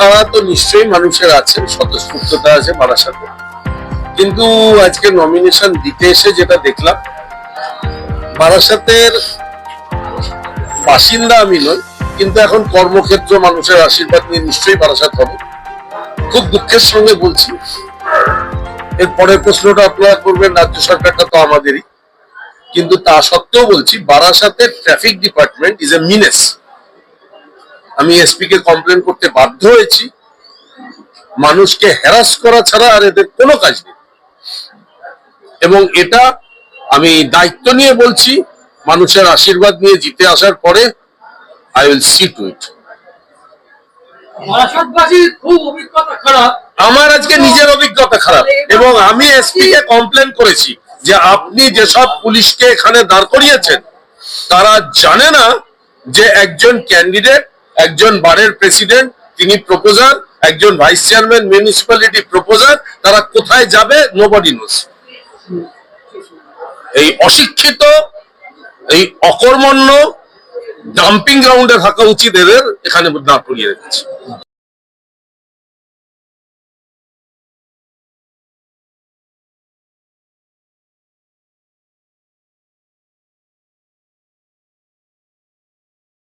খাওয়া তো নিশ্চয়ই মানুষের আছে, স্বতঃস্ফূর্ততা আছে বারাসাতে, কিন্তু আজকে নমিনেশন দিতে এসে যেটা দেখলাম, বারাসাতের বাসিন্দা আমি নই, কিন্তু এখন কর্মক্ষেত্র মানুষের আশীর্বাদ নিয়ে নিশ্চয়ই বারাসাত হবে। খুব দুঃখের সঙ্গে বলছি, এর পরের প্রশ্নটা আপনারা করবেন, রাজ্য সরকারটা তো আমাদেরই, কিন্তু তা সত্ত্বেও বলছি বারাসাতের traffic department is a menace. আমি এসপি কে কমপ্লেন করতে বাধ্য হয়েছি। মানুষকে হ্যারাস করা ছাড়া আর এদের কোনো কাজ নেই, এবং এটা আমি দায়িত্ব নিয়ে বলছি। মানুষের আশীর্বাদ নিয়ে জিতে আসার পরে আই উইল সি টু ইট। আমার আজকে নিজের অভিজ্ঞতা খারাপ, এবং আমি এসপি কে কমপ্লেন করেছি যে আপনি যেসব পুলিশকে এখানে দাঁড় করিয়েছেন তারা জানে না যে একজন ক্যান্ডিডেট, একজন বারের প্রেসিডেন্ট তিনি প্রপোজার, একজন ভাইস চেয়ারম্যান মিউনিসিপ্যালিটি প্রপোজার, তারা কোথায় যাবে নোবডি নোস। এই অশিক্ষিত, এই অকর্মণ্য ডাম্পিং গ্রাউন্ডে থাকা উচিত এদের, এখানে দাঁড় করিয়ে রেখেছে।